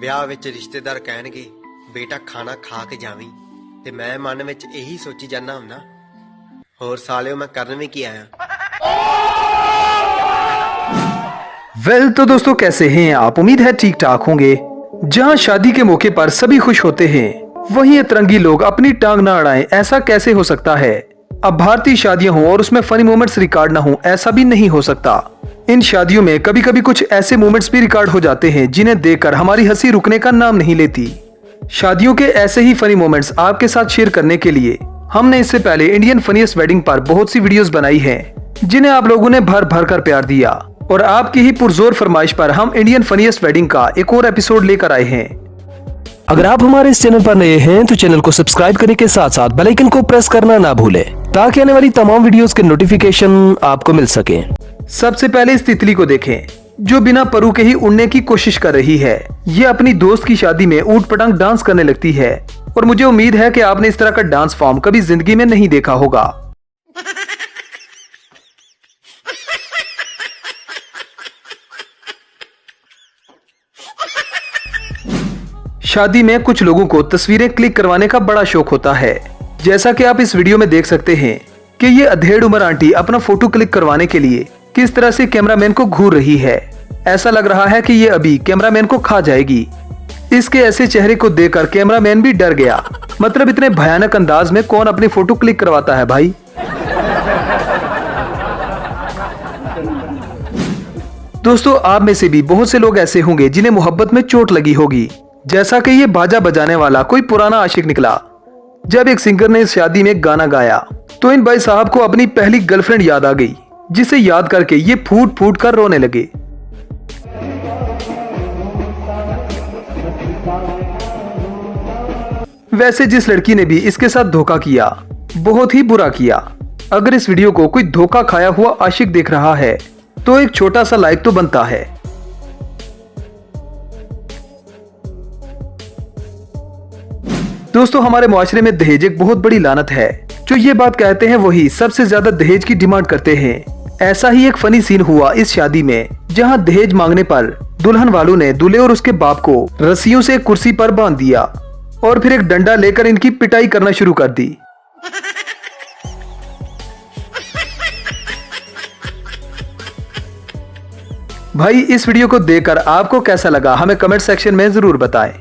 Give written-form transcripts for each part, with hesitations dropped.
ਵਿਆਹ ਵਿੱਚ ਰਿਸ਼ਤੇਦਾਰ ਕਹਿਣਗੇ ਬੇਟਾ ਖਾਣਾ ਖਾ ਕੇ ਜਾਵੀਂ ਤੇ ਮੈਂ ਮਨ ਵਿੱਚ ਇਹੀ ਸੋਚੀ ਜਾਂਦਾ ਹੁੰਨਾ ਹੋਰ ਸਾਲਿਓ मैं करने में की आया। वेल तो दोस्तों कैसे हैं आप, उम्मीद है ठीक ठाक होंगे। जहां शादी के मौके पर सभी खुश होते हैं वहीं अतरंगी लोग अपनी टांग न अड़ाएं, ऐसा कैसे हो सकता है। अब भारतीय शादियां हों और उसमें फनी मोमेंट्स रिकॉर्ड न हो, ऐसा भी नहीं हो सकता। इन शादियों में कभी कभी कुछ ऐसे मोमेंट्स भी रिकॉर्ड हो जाते हैं जिन्हें देखकर हमारी हंसी रुकने का नाम नहीं लेती। शादियों के ऐसे ही फनी मोमेंट्स आपके साथ शेयर करने के लिए हमने इससे पहले इंडियन फनीएस्ट वेडिंग पर बहुत सी वीडियोस बनाई हैं जिन्हें आप लोगों ने भर भर कर प्यार दिया और आपकी ही पुरजोर फरमाइश पर हम इंडियन फनीएस्ट वेडिंग का एक और एपिसोड लेकर आए हैं। अगर आप हमारे इस चैनल पर नए हैं तो चैनल को सब्सक्राइब करने के साथ साथ बेल आइकन को प्रेस करना ना भूलें ताकि आने वाली तमाम वीडियोस के नोटिफिकेशन आपको मिल सके। सबसे पहले इस तितली को देखें जो बिना परू के ही उड़ने की कोशिश कर रही है। ये अपनी दोस्त की शादी में ऊट पटांग डांस करने लगती है और मुझे उम्मीद है कि आपने इस तरह का डांस फॉर्म कभी जिंदगी में नहीं देखा होगा। शादी में कुछ लोगों को तस्वीरें क्लिक करवाने का बड़ा शौक होता है। जैसा कि आप इस वीडियो में देख सकते हैं कि ये अधेड़ उम्र आंटी अपना फोटो क्लिक करवाने के लिए किस तरह से कैमरामैन को घूर रही है। ऐसा लग रहा है कि ये अभी कैमरामैन को खा जाएगी। इसके ऐसे चेहरे को देखकर कैमरामैन भी डर गया। मतलब इतने भयानक अंदाज में कौन अपनी फोटो क्लिक करवाता है भाई। दोस्तों आप में से भी बहुत से लोग ऐसे होंगे जिन्हें मोहब्बत में चोट लगी होगी, जैसा कि ये बाजा बजाने वाला कोई पुराना आशिक निकला। जब एक सिंगर ने इस शादी में गाना गाया तो इन भाई साहब को अपनी पहली गर्लफ्रेंड याद आ गई, जिसे याद करके ये फूट फूट कर रोने लगे। वैसे जिस लड़की ने भी इसके साथ धोखा किया बहुत ही बुरा किया। अगर इस वीडियो को कोई धोखा खाया हुआ आशिक देख रहा है तो एक छोटा सा लाइक तो बनता है। दोस्तों हमारे मुआशरे में दहेज एक बहुत बड़ी लानत है। जो ये बात कहते हैं वही सबसे ज्यादा दहेज की डिमांड करते हैं। ऐसा ही एक फनी सीन हुआ इस शादी में जहां दहेज मांगने पर दुल्हन वालों ने दूल्हे और उसके बाप को रस्सियों से एक कुर्सी पर बांध दिया और फिर एक डंडा लेकर इनकी पिटाई करना शुरू कर दी। भाई इस वीडियो को देखकर आपको कैसा लगा हमें कमेंट सेक्शन में जरूर बताएं।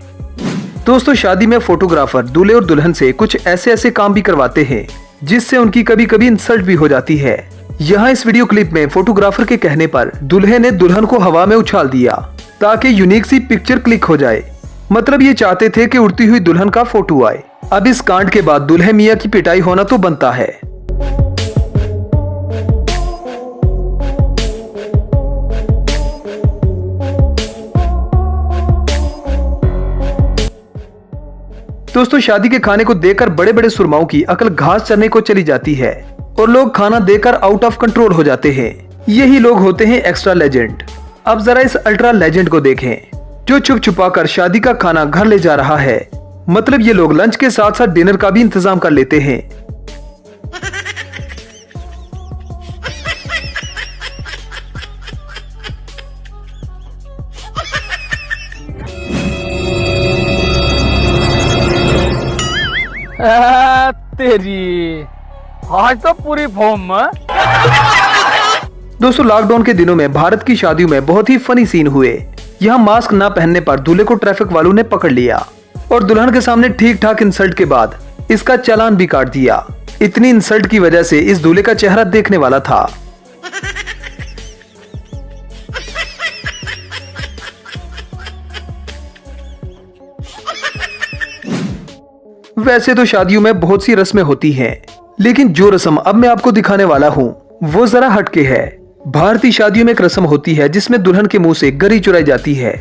दोस्तों शादी में फोटोग्राफर दूल्हे और दुल्हन से कुछ ऐसे ऐसे काम भी करवाते हैं जिससे उनकी कभी कभी इंसल्ट भी हो जाती है। यहाँ इस वीडियो क्लिप में फोटोग्राफर के कहने पर दूल्हे ने दुल्हन को हवा में उछाल दिया ताकि यूनिक सी पिक्चर क्लिक हो जाए। मतलब ये चाहते थे कि उड़ती हुई दुल्हन का फोटो आए। अब इस कांड के बाद दूल्हे मियां की पिटाई होना तो बनता है। दोस्तों शादी के खाने को देखकर बड़े बड़े सुरमाओं की अकल घास चरने को चली जाती है और लोग खाना देकर आउट ऑफ कंट्रोल हो जाते हैं। यही लोग होते हैं एक्स्ट्रा लेजेंड। अब जरा इस अल्ट्रा लेजेंड को देखें जो छुप छुपा कर शादी का खाना घर ले जा रहा है। मतलब ये लोग लंच के साथ साथ डिनर का भी इंतजाम कर लेते हैं। तेरी आज तो पूरी फॉर्म। दोस्तों लॉकडाउन के दिनों में भारत की शादियों में बहुत ही फनी सीन हुए। यहाँ मास्क ना पहनने पर दूल्हे को ट्रैफिक वालों ने पकड़ लिया और दुल्हन के सामने ठीक ठाक इंसल्ट के बाद इसका चालान भी काट दिया। इतनी इंसल्ट की वजह से इस दूल्हे का चेहरा देखने वाला था। वैसे तो शादियों में बहुत सी रस्में होती हैं, लेकिन जो रस्म अब मैं आपको दिखाने वाला हूँ वो जरा हटके है। भारतीय शादियों में एक रस्म होती है जिसमें दुल्हन के मुंह से गरी चुराई जाती है।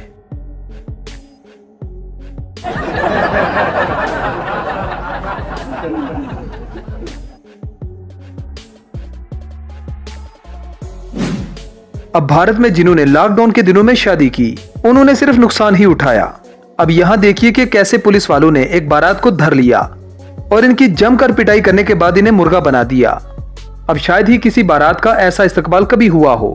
अब भारत में जिन्होंने लॉकडाउन के दिनों में शादी की उन्होंने सिर्फ नुकसान ही उठाया। अब यहाँ देखिए कि कैसे पुलिस वालों ने एक बारात को धर लिया और इनकी जमकर पिटाई करने के बाद इन्हें मुर्गा बना दिया। अब शायद ही किसी बारात का ऐसा इस्तकबाल कभी हुआ हो।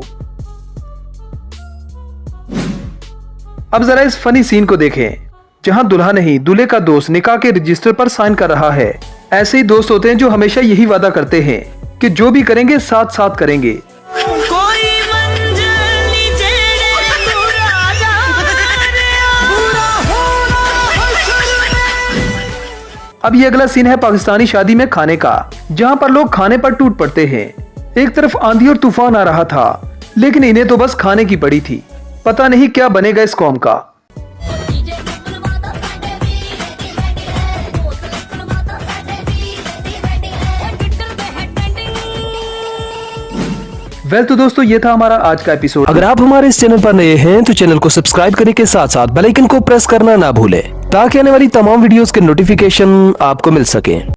अब जरा इस फनी सीन को देखें, जहां दुल्हा नहीं दूल्हे का दोस्त निकाह के रजिस्टर पर साइन कर रहा है। ऐसे ही दोस्त होते हैं जो हमेशा यही वादा करते हैं कि जो भी करेंगे साथ साथ करेंगे। अब ये अगला सीन है पाकिस्तानी शादी में खाने का, जहां पर लोग खाने पर टूट पड़ते हैं। एक तरफ आंधी और तूफान आ रहा था, लेकिन इन्हें तो बस खाने की पड़ी थी। पता नहीं क्या बनेगा इस कौम का। वेल तो दोस्तों ये था हमारा आज का एपिसोड। अगर आप हमारे इस चैनल पर नए हैं तो चैनल को सब्सक्राइब करने के साथ साथ बेल आइकन को प्रेस करना ना भूलें, ताकि आने वाली तमाम वीडियोस के नोटिफिकेशन आपको मिल सके।